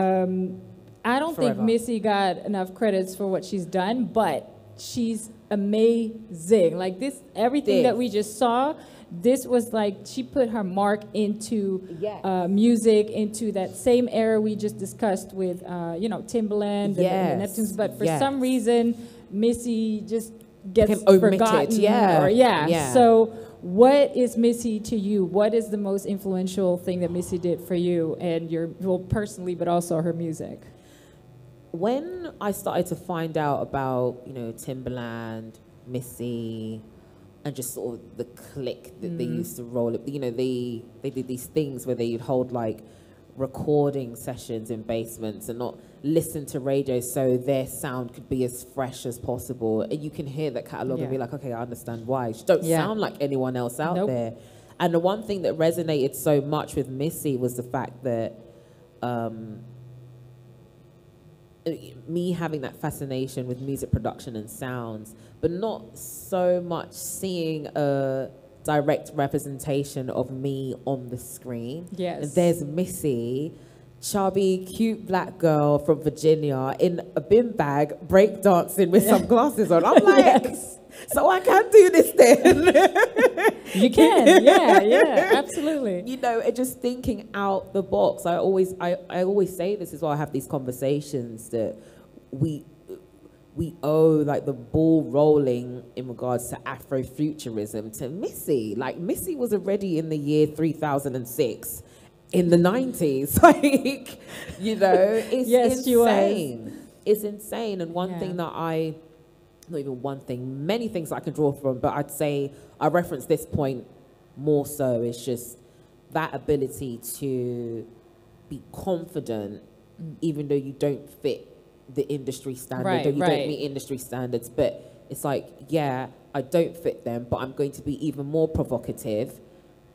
I don't think Missy got enough credits for what she's done, but she's amazing. Like everything that we just saw, this was like, she put her mark into music, into that same era we just discussed with, Timbaland and the Neptunes. But for some reason, Missy just gets forgotten. So what is Missy to you? What is the most influential thing that Missy did for you and personally, but also her music? When I started to find out about, Timbaland, Missy, and just sort of the clique that they used to roll it, they did these things where they'd hold like recording sessions in basements and not listen to radio so their sound could be as fresh as possible. And you can hear that catalog and be like, okay, I understand why. She don't sound like anyone else out there. And the one thing that resonated so much with Missy was the fact that me having that fascination with music production and sounds, but not so much seeing a direct representation of me on the screen. Yes. And there's Missy, chubby, cute black girl from Virginia in a bin bag, breakdancing with some glasses on. I'm like, so I can do this then. You can, yeah, absolutely. And just thinking out the box. I always say this is why I have these conversations that we owe like the ball rolling in regards to Afrofuturism to Missy. Like Missy was already in the year 3006 in the 90s. Like, it's insane. It's insane. And one thing that I not even one thing, many things I can draw from, but I'd say I reference this point more so. It's just that ability to be confident, even though you don't fit the industry standard, or you don't meet industry standards. But it's like, yeah, I don't fit them, but I'm going to be even more provocative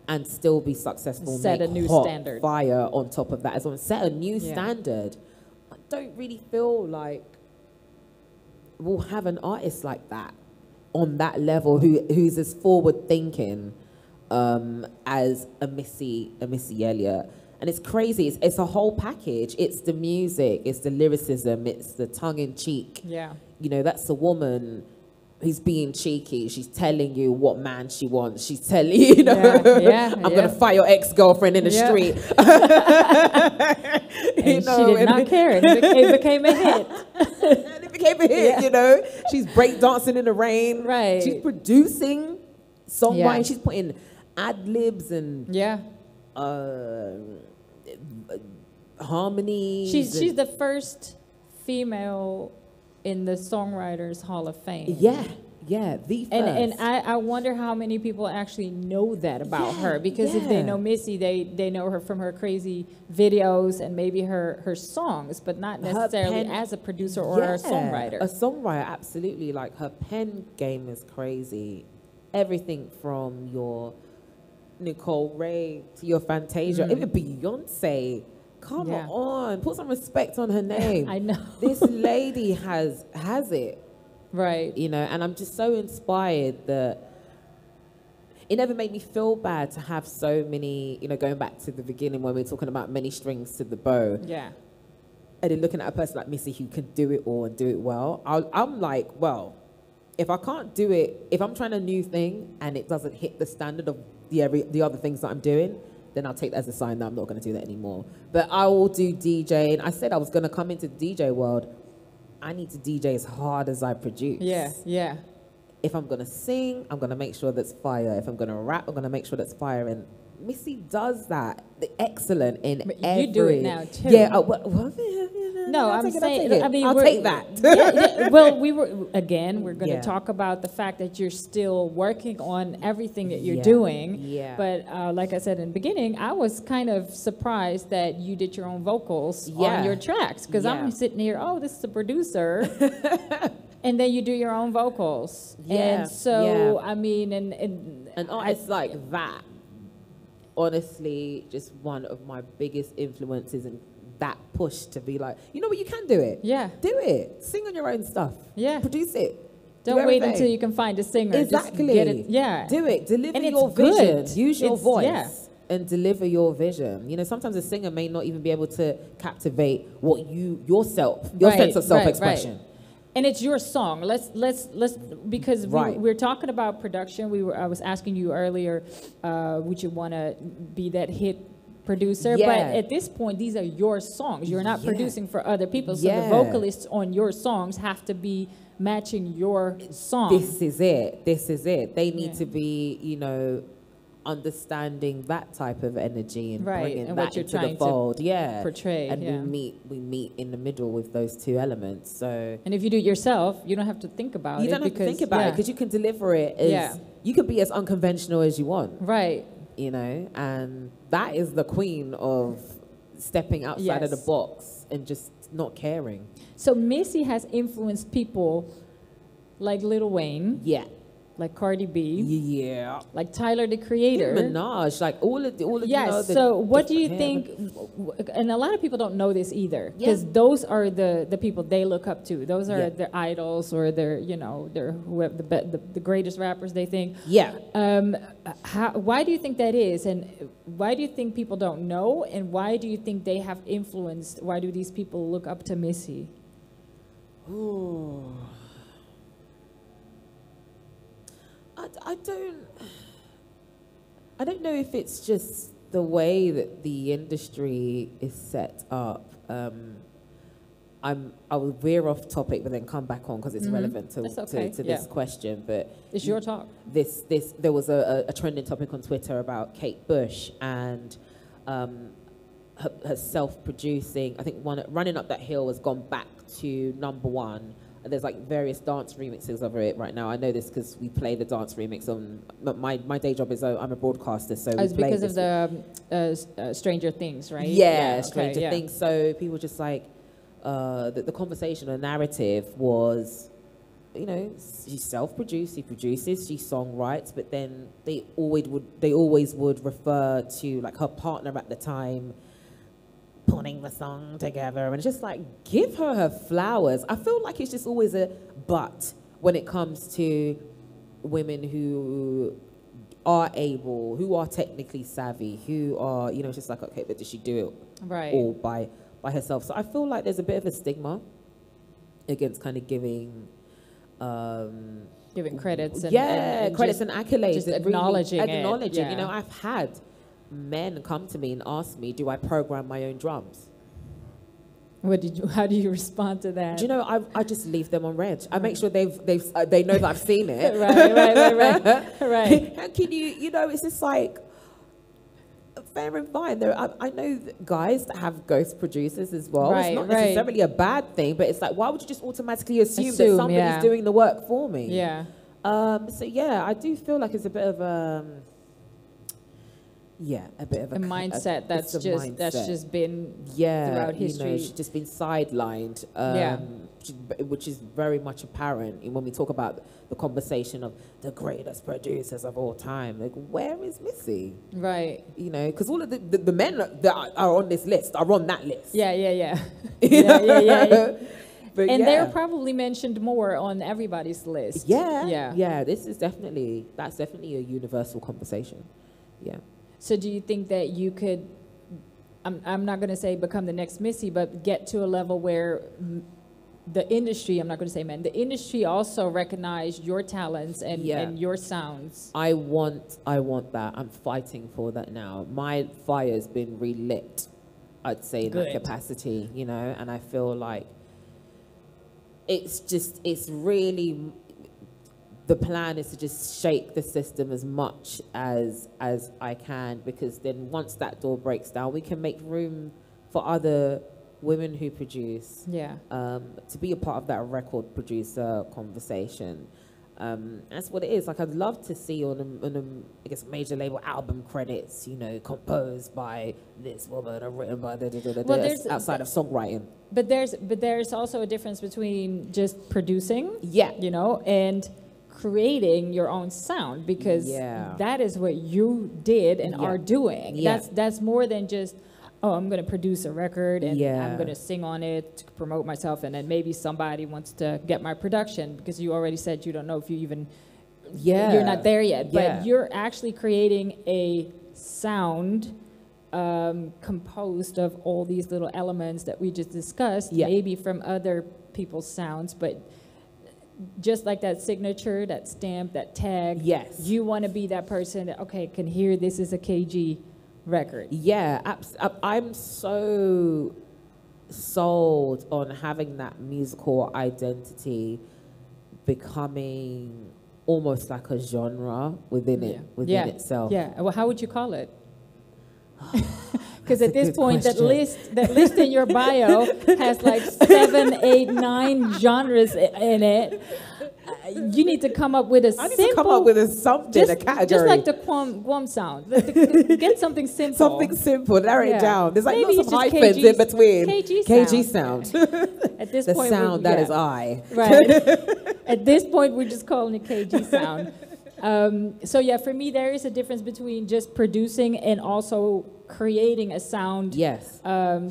and still be successful. Set make a new hot standard. Fire on top of that as well. Set a new standard. I don't really feel like we'll have an artist like that on that level who's as forward thinking as a Missy Elliott. And it's crazy. It's a whole package. It's the music, it's the lyricism, it's the tongue in cheek. Yeah. You know, that's a woman who's being cheeky. She's telling you what man she wants. She's telling you, you know, I'm going to fight your ex-girlfriend in the street. And she did not care. It became a hit. And it became a hit, you know. She's breakdancing in the rain. Right. She's producing, songwriting. She's putting ad-libs and harmonies. She's the first female in the Songwriters Hall of Fame. Yeah, the first. And I wonder how many people actually know that about her, because if they know Missy, they know her from her crazy videos and maybe her songs, but not necessarily as a producer or a songwriter. A songwriter, absolutely. Like, her pen game is crazy. Everything from your Nicole Ray to your Fantasia, even Beyonce. Come on, put some respect on her name. I know. This lady has it. Right. You know, and I'm just so inspired that it never made me feel bad to have so many, you know, going back to the beginning when we were talking about many strings to the bow. Yeah. And then looking at a person like Missy who can do it all and do it well, I'm like, well, if I can't do it, if I'm trying a new thing and it doesn't hit the standard of the other things that I'm doing, then I'll take that as a sign that I'm not going to do that anymore. But I will do DJing. I said I was going to come into the DJ world. I need to DJ as hard as I produce. Yeah. If I'm going to sing, I'm going to make sure that's fire. If I'm going to rap, I'm going to make sure that's fire. And Missy does that. Excellent in every... You do it now, too. Yeah. No, I'm saying... I'll take that. Well, we're going to talk about the fact that you're still working on everything that you're doing. Yeah. But like I said in the beginning, I was kind of surprised that you did your own vocals on your tracks. Because I'm sitting here, this is the producer. And then you do your own vocals. Yeah. And so, I mean... And artists like that, honestly, just one of my biggest influences and that push to be like, you know what, you can do it. Yeah. Do it. Sing on your own stuff. Yeah. Produce it. Don't wait until you can find a singer. Exactly. Just get it. Yeah. Do it. Deliver and your vision. Good. Use your voice and deliver your vision. You know, sometimes a singer may not even be able to captivate what your sense of self-expression. Right. And it's your song. Let's because we're talking about production. I was asking you earlier, would you want to be that hit producer? But at this point, these are your songs. You're not producing for other people. So the vocalists on your songs have to be matching your song. This is it. They need to be, you know, understanding that type of energy and bringing and that into the fold. Portray. And we meet in the middle with those two elements. So. And if you do it yourself, you don't have to think about it. You don't have to think about it because you can deliver it as you can be as unconventional as you want. Right. You know, and that is the queen of stepping outside of the box and just not caring. So Missy has influenced people like Lil Wayne. Yeah. Like Cardi B. Yeah. Like Tyler, the Creator. Minaj, like all of you know, so what do you think, and a lot of people don't know this either, because those are the people they look up to. Those are their idols or their, you know, their whoever the greatest rappers they think. Yeah. Why do you think that is? And why do you think people don't know? And why do you think they have influenced, why do these people look up to Missy? Ooh. I don't know if it's just the way that the industry is set up. I will veer off topic, but then come back on because it's relevant to this question. But it's your talk. There was a trending topic on Twitter about Kate Bush and her self-producing. I think Running Up That Hill has gone back to #1 there's like various dance remixes of it right now. I know this because we play the dance remix on my day job is I'm a broadcaster, so we It's play because of the Stranger Things, right? Yeah, Stranger Things. So people just like the conversation, the narrative was, you know, she's self-produced, she produces, she songwrites, but then they always would refer to like her partner at the time putting the song together, and it's just like, give her flowers. I feel like it's just always a but when it comes to women who are able, who are technically savvy, who are, you know, it's just like, okay, but does she do it all by herself? So I feel like there's a bit of a stigma against kind of giving credits and credits and accolades, just acknowledging it. Yeah. You know, I've had men come to me and ask me, do I program my own drums? How do you respond to that? Do you know, I just leave them on red. I make sure they know that I've seen it. right. How can you know, it's just like, fair and fine. I know guys that have ghost producers as well. It's not necessarily a bad thing, but it's like, why would you just automatically assume that somebody's doing the work for me? Yeah. So yeah, I do feel like it's a bit of a mindset that's just been throughout history. You know, she's just been sidelined. Which is very much apparent when we talk about the conversation of the greatest producers of all time. Like, where is Missy? Right. You know, because all of the men that are on this list are on that list. Yeah. But and they're probably mentioned more on everybody's list. Yeah. That's definitely a universal conversation. Yeah. So do you think that you could, I'm not going to say become the next Missy, but get to a level where the industry, I'm not going to say men, the industry also recognize your talents and your sounds? I want that. I'm fighting for that now. My fire's been relit, I'd say, in that capacity, you know, and I feel like it's really, the plan is to just shake the system as much as I can, because then once that door breaks down, we can make room for other women who produce, to be a part of that record producer conversation. That's what it is. Like, I'd love to see on a, I guess, major label album credits, you know, composed by this woman or written by outside of songwriting. But there's also a difference between just producing, you know, and creating your own sound, because that is what you did and are doing. That's more than just, oh, I'm going to produce a record and I'm going to sing on it to promote myself, and then maybe somebody wants to get my production, because you already said you don't know if you even, you're not there yet. But you're actually creating a sound composed of all these little elements that we just discussed, maybe from other people's sounds, but just like that signature, that stamp, that tag, you want to be that person that, okay, can hear this is a KG record. I'm so sold on having that musical identity becoming almost like a genre within itself. Well, how would you call it? Because at this point, that list in your bio has like 7, 8, 9 genres in it. You need to come up with a something, a category. Just like the Guam sound. Get something simple. Something simple, narrow it down. There's like lots of hyphens in between. KG sound. At this the point, sound that is I. Right. At this point, we're just calling it KG sound. So yeah, for me, there is a difference between just producing and also creating a sound,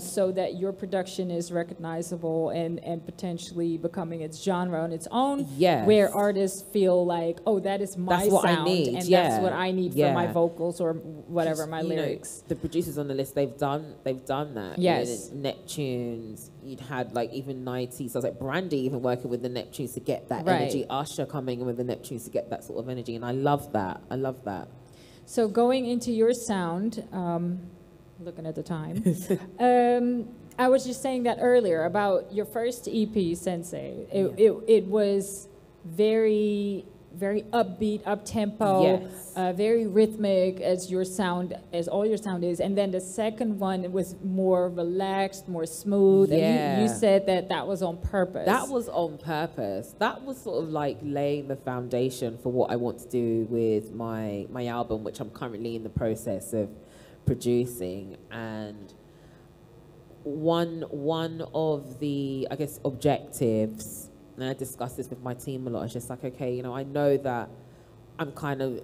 so that your production is recognizable and potentially becoming its genre on its own, where artists feel like, oh, that is my sound, and that's what I need for my vocals or whatever, my lyrics. The producers on the list, they've done that. Yes. You know, Neptunes, you'd had like even 90s, so I was like Brandy even working with the Neptunes to get that energy, Usher coming in with the Neptunes to get that sort of energy, and I love that. So going into your sound, looking at the time, I was just saying that earlier about your first EP, Sensei. It was very very upbeat, up tempo, Yes. very rhythmic as all your sound is. And then the second one was more relaxed, more smooth. Yeah. And you said that was on purpose. That was on purpose. That was sort of like laying the foundation for what I want to do with my album, which I'm currently in the process of producing. And one of the, I guess, objectives, and I discuss this with my team a lot, it's just like, okay, you know, I know that I'm kind of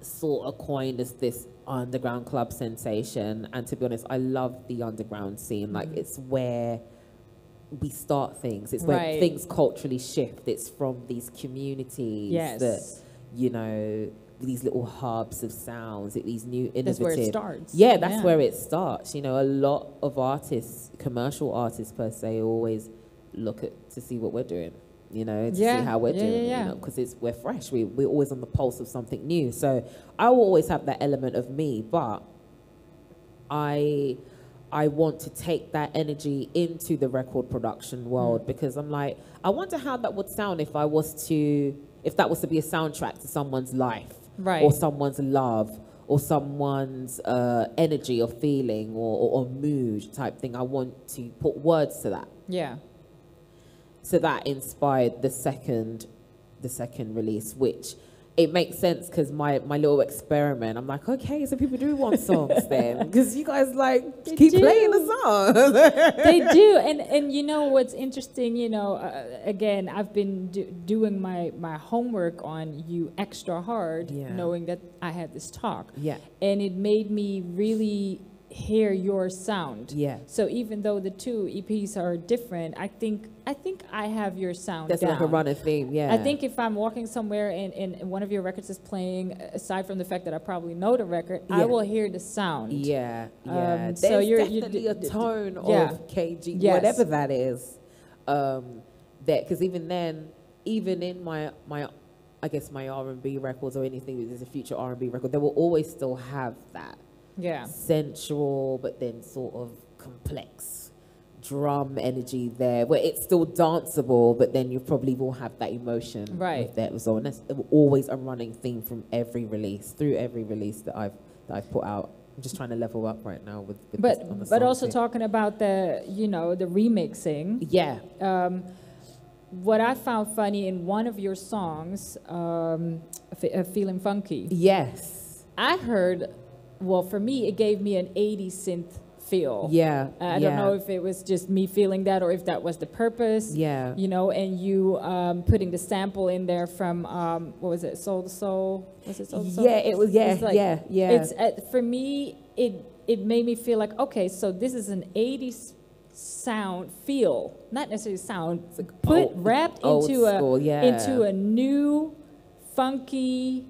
sort of coined as this underground club sensation, and to be honest, I love the underground scene. Like, it's where we start things. It's where Right. things culturally shift. It's from these communities Yes. that, you know, these little hubs of sounds, these new innovative. That's where it starts. Yeah, that's where it starts. You know, a lot of artists, commercial artists per se, always look to see what we're doing. You know, to see how we're doing. You know, because we're fresh. We're always on the pulse of something new. So I will always have that element of me, but I want to take that energy into the record production world, because I'm like, I wonder how that would sound if that was to be a soundtrack to someone's life, Right. or someone's love, or someone's energy or feeling or mood type thing. I want to put words to that. Yeah. So that inspired the second release, which it makes sense because my little experiment, I'm like, okay, so people do want songs then, because you guys like keep playing the song. They do, and you know what's interesting, you know, again, I've been doing my homework on you extra hard, knowing that I had this talk, and it made me really hear your sound. So even though the two EPs are different, I think I have your sound That's down. like a running theme. I think if I'm walking somewhere and one of your records is playing, aside from the fact that I probably know the record, I will hear the sound. There's so you're definitely a tone of KG, Yes. whatever that is. Because even then, even in my I guess my R&B records or anything that is a future R&B record, they will always still have that sensual but then sort of complex drum energy there, where it's still danceable, but then you probably will have that emotion with that as well. And that's always a running theme from every release that I've put out. I'm just trying to level up right now with this on the but also too. talking about the remixing. What I found funny in one of your songs, Feeling Funky. I heard, well, for me, it gave me an 80s synth feel. I don't know if it was just me feeling that or if that was the purpose. You know, and you putting the sample in there from, what was it, Soul to Soul? Was it Soul to Soul? It was, It's, for me, it made me feel like, okay, so this is an 80s sound feel, not necessarily sound, wrapped into a new funky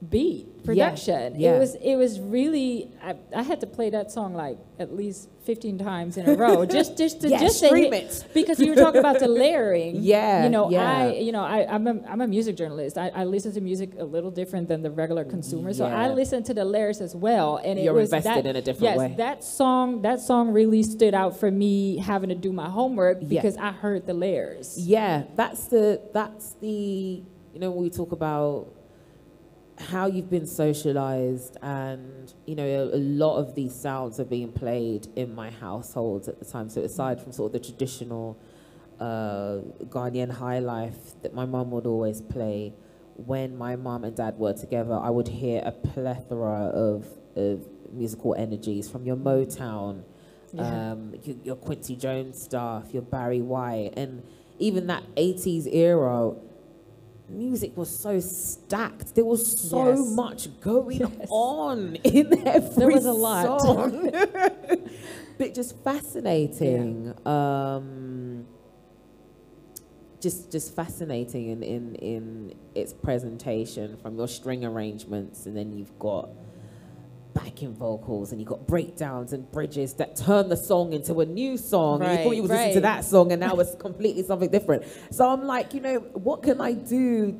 beat production. It was really, I had to play that song like at least 15 times in a row just to scream it, because you were talking about the layering. I'm a music journalist. I listen to music a little different than the regular consumer, so I listen to the layers as well. And you're invested in a different way. That song really stood out for me, having to do my homework because I heard the layers. That's the when we talk about how you've been socialized, and a lot of these sounds are being played in my household at the time. So aside from sort of the traditional Ghanaian high life that my mum would always play, when my mum and dad were together, I would hear a plethora of musical energies from your Motown, your Quincy Jones stuff, your Barry White, and even that 80s era. Music was so stacked. There was so much going on in every There was a lot. song. But just fascinating. Just fascinating in its presentation, from your string arrangements, and then you've got backing vocals, and you've got breakdowns and bridges that turn the song into a new song. And you thought you was listening to that song, and now it's completely something different. So I'm like, what can I do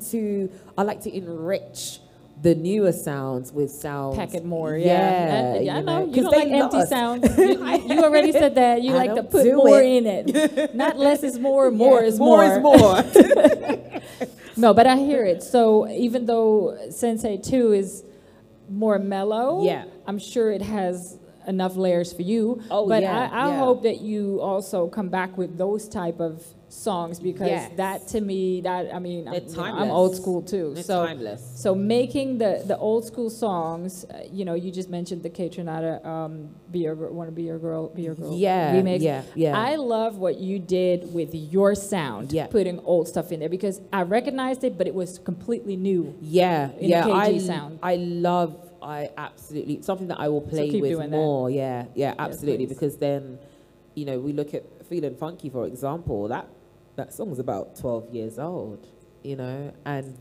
I like to enrich the newer sounds with sounds. Pack it more, I know. You don't like empty sounds. You already said that. You like to put more in it. Not less is more, more is more. More is more. No, but I hear it. So even though Sensei 2 is more mellow, Yeah. I'm sure it has enough layers for you. Oh, but yeah, I yeah. hope that you also come back with those type of songs, because Yes. that to me, that I mean, They're I'm timeless. old school too. They're so timeless. So making the old school songs, you know, you just mentioned the K Tronada, Be Your Girl, Wanna Be Your Girl, Be Your Girl Yeah, remix. yeah. I love what you did with your sound, Yeah. putting old stuff in there, because I recognized it, but it was completely new. Yeah, in yeah. the KG sound. I absolutely, something that I will play keep with doing that. more. Yeah, yeah, absolutely. please. Because then, you know, we look at Feeling Funky, for example, that song's about 12 years old, you know, and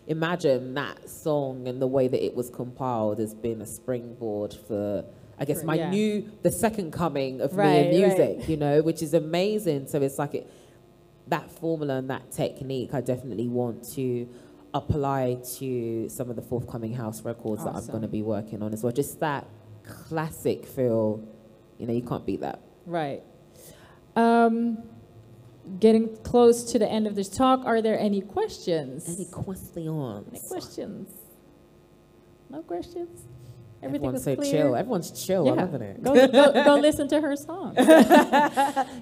imagine that song and the way that it was compiled has been a springboard for, I guess, the second coming of me in music, you know, which is amazing. So it's like that formula and that technique, I definitely want to apply to some of the forthcoming house records that I'm going to be working on as well. Just that classic feel, you know, you can't beat that. Right. Getting close to the end of this talk, are there any questions? Any questions? Any questions? No questions? Everything Everyone's was so clear? chill. Everyone's chill. Yeah. I'm loving it. Go listen to her songs.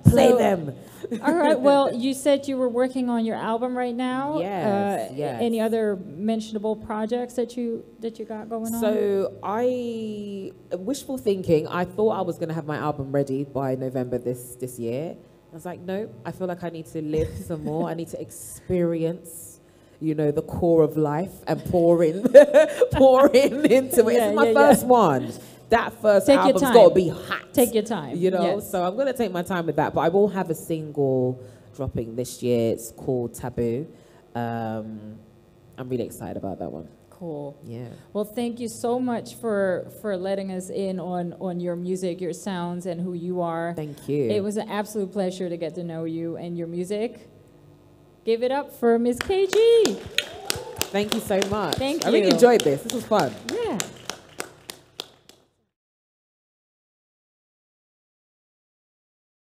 Play them. All right. Well, you said you were working on your album right now. Yes, yes. Any other mentionable projects that you got going on? So wishful thinking, I thought I was going to have my album ready by November this year. I was like, no, I feel like I need to live some more. I need to experience, you know, the core of life and pour in into it. It's my first one. That first album's got to be hot. Take your time. You know, yes. so I'm going to take my time with that. But I will have a single dropping this year. It's called Taboo. I'm really excited about that one. Cool. Yeah. Well, thank you so much for letting us in on your music, your sounds, and who you are. Thank you. It was an absolute pleasure to get to know you and your music. Give it up for Miss KG. Thank you so much. Thank I really you. enjoyed this. This was fun. Yeah.